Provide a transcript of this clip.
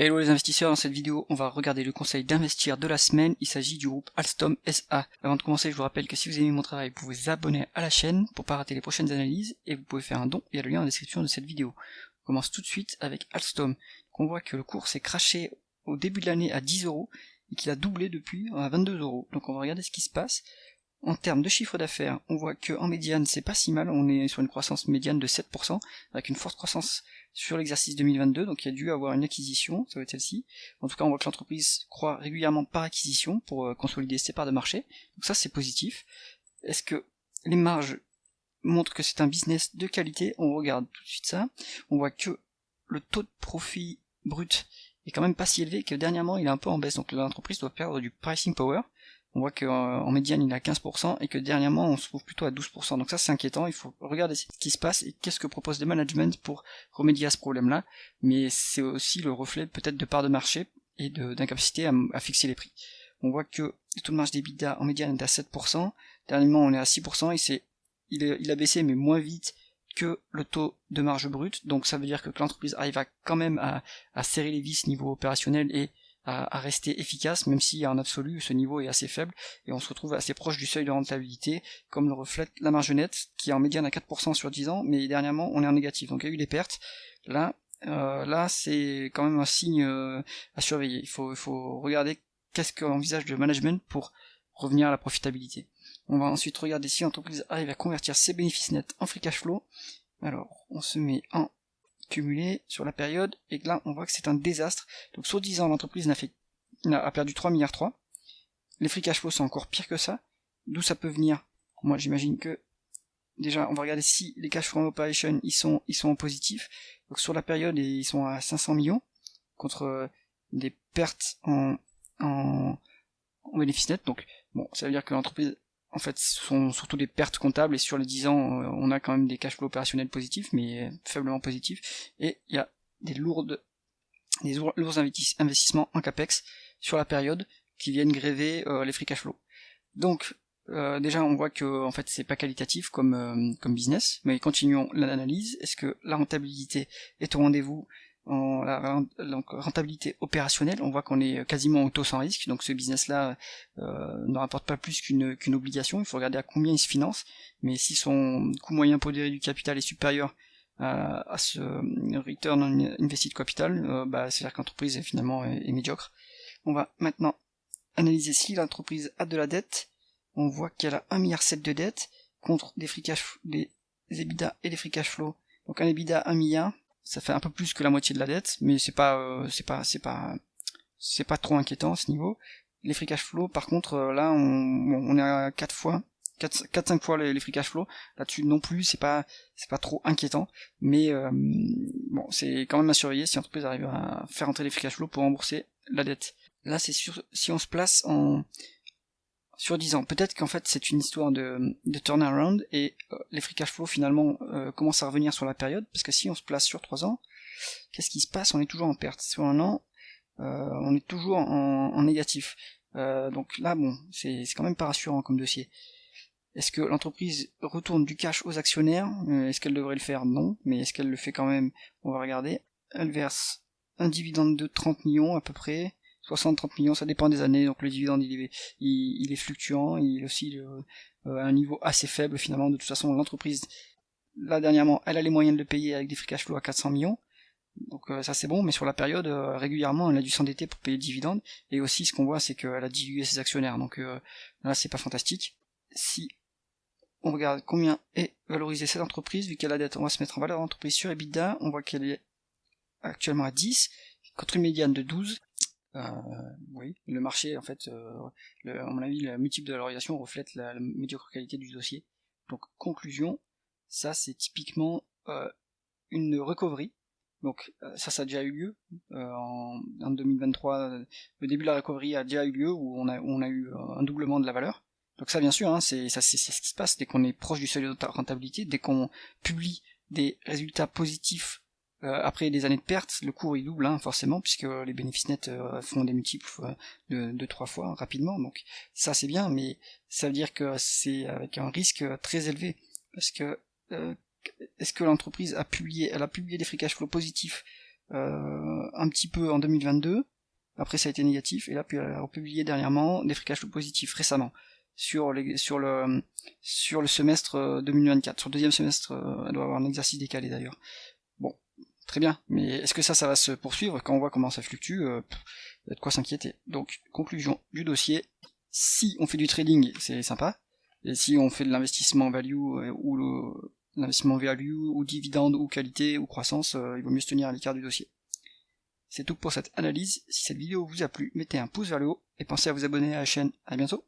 Hello les investisseurs, dans cette vidéo on va regarder le conseil d'investir de la semaine. Il s'agit du groupe Alstom SA. Avant de commencer, je vous rappelle que si vous aimez mon travail, vous pouvez vous abonner à la chaîne pour pas rater les prochaines analyses et vous pouvez faire un don, il y a le lien en description de cette vidéo. On commence tout de suite avec Alstom. On voit que le cours s'est crashé au début de l'année à 10 € et qu'il a doublé depuis à 22 €. Donc on va regarder ce qui se passe. En termes de chiffre d'affaires, on voit qu'en médiane c'est pas si mal, on est sur une croissance médiane de 7%, avec une forte croissance sur l'exercice 2022, donc il y a dû avoir une acquisition, ça va être celle-ci. En tout cas on voit que l'entreprise croît régulièrement par acquisition pour consolider ses parts de marché, donc ça c'est positif. Est-ce que les marges montrent que c'est un business de qualité? On regarde tout de suite ça, on voit que le taux de profit brut est quand même pas si élevé, que dernièrement il est un peu en baisse, donc l'entreprise doit perdre du pricing power. On voit qu'en médiane il est à 15% et que dernièrement on se trouve plutôt à 12%. Donc ça c'est inquiétant, il faut regarder ce qui se passe et qu'est-ce que propose le management pour remédier à ce problème-là. Mais c'est aussi le reflet peut-être de part de marché et d'incapacité à fixer les prix. On voit que le taux de marge d'EBITDA en médiane est à 7%, dernièrement on est à 6% et il a baissé mais moins vite que le taux de marge brute. Donc ça veut dire que l'entreprise arrive quand même à serrer les vis niveau opérationnel et à rester efficace, même si en absolu ce niveau est assez faible et on se retrouve assez proche du seuil de rentabilité, comme le reflète la marge nette qui est en médiane à 4% sur 10 ans, mais dernièrement on est en négatif, donc il y a eu des pertes. Là c'est quand même un signe à surveiller. Il faut regarder qu'est-ce qu'envisage le management pour revenir à la profitabilité. On va ensuite regarder si l'entreprise arrive à convertir ses bénéfices nets en free cash flow. Alors on se met en cumulé sur la période, et là on voit que c'est un désastre. Donc sur 10 ans l'entreprise a perdu 3,3 milliards. Les free cash flow sont encore pire que ça. D'où ça peut venir? Moi j'imagine que déjà on va regarder si les cash flow operation ils sont en positif. Donc sur la période ils sont à 500 millions contre des pertes en bénéfice net. Donc bon, ça veut dire que l'entreprise en fait ce sont surtout des pertes comptables, et sur les 10 ans on a quand même des cash flows opérationnels positifs mais faiblement positifs, et il y a des lourds investissements en capex sur la période qui viennent gréver les free cash flow. Donc déjà on voit que en fait c'est pas qualitatif comme business, mais continuons l'analyse. Est-ce que la rentabilité est au rendez-vous? La rentabilité opérationnelle, on voit qu'on est quasiment au taux sans risque, donc ce business-là ne rapporte pas plus qu'une obligation. Il faut regarder à combien il se finance, mais si son coût moyen pondéré du capital est supérieur à ce return on invested capital, c'est-à-dire que l'entreprise finalement est médiocre. On va maintenant analyser si l'entreprise a de la dette. On voit qu'elle a 1,7 milliard de dette contre des EBITDA et des free cash flow. Donc un EBITDA 1 milliard, ça fait un peu plus que la moitié de la dette, mais c'est pas trop inquiétant à ce niveau. Les free cash flow, par contre, là, on est à 4-5 fois les free cash flow. Là-dessus non plus, c'est pas trop inquiétant, mais bon, c'est quand même à surveiller si l'entreprise arrive à faire entrer les free cash flow pour rembourser la dette. Là, c'est sûr, si on se place sur 10 ans, peut-être qu'en fait c'est une histoire de turnaround et les free cash flow finalement commencent à revenir sur la période, parce que si on se place sur 3 ans, qu'est-ce qui se passe? On est toujours en perte. Sur un an, on est toujours en négatif. Donc là, bon, c'est quand même pas rassurant comme dossier. Est-ce que l'entreprise retourne du cash aux actionnaires? Est-ce qu'elle devrait le faire? Non, mais est-ce qu'elle le fait quand même? On va regarder. Elle verse un dividende de 30 millions à peu près, 60-30 millions, ça dépend des années, donc le dividende il est fluctuant, il est aussi à un niveau assez faible finalement. De toute façon l'entreprise, là dernièrement, elle a les moyens de le payer avec des free cash flow à 400 millions, donc ça c'est bon, mais sur la période, régulièrement elle a dû s'endetter pour payer le dividende, et aussi ce qu'on voit c'est qu'elle a dilué ses actionnaires, donc là c'est pas fantastique. Si on regarde combien est valorisée cette entreprise, vu qu'elle a la dette, on va se mettre en valeur d'entreprise sur EBITDA, on voit qu'elle est actuellement à 10, contre une médiane de 12. Oui, le marché, en fait, à mon avis, le multiple de valorisation reflète la médiocre qualité du dossier. Donc, conclusion, ça c'est typiquement une recovery. Donc, ça a déjà eu lieu en 2023. Le début de la recovery a déjà eu lieu, où on a eu un doublement de la valeur. Donc ça, bien sûr, hein, c'est ce qui se passe dès qu'on est proche du seuil de rentabilité, dès qu'on publie des résultats positifs. Après des années de pertes, le cours il double, hein, forcément, puisque les bénéfices nets font des multiples de 3 fois rapidement, donc ça c'est bien, mais ça veut dire que c'est avec un risque très élevé, parce que est-ce que l'entreprise a publié des free cash flow positifs un petit peu en 2022, après ça a été négatif, et là puis elle a republié dernièrement des free cash flow positifs récemment sur le semestre 2024. Sur le deuxième semestre, elle doit avoir un exercice décalé d'ailleurs. Bon, très bien, mais est-ce que ça va se poursuivre? Quand on voit comment ça fluctue, il y a de quoi s'inquiéter. Donc, conclusion du dossier, si on fait du trading, c'est sympa, et si on fait de l'investissement value ou l'investissement value ou dividende ou qualité ou croissance, il vaut mieux se tenir à l'écart du dossier. C'est tout pour cette analyse. Si cette vidéo vous a plu, mettez un pouce vers le haut et pensez à vous abonner à la chaîne. À bientôt.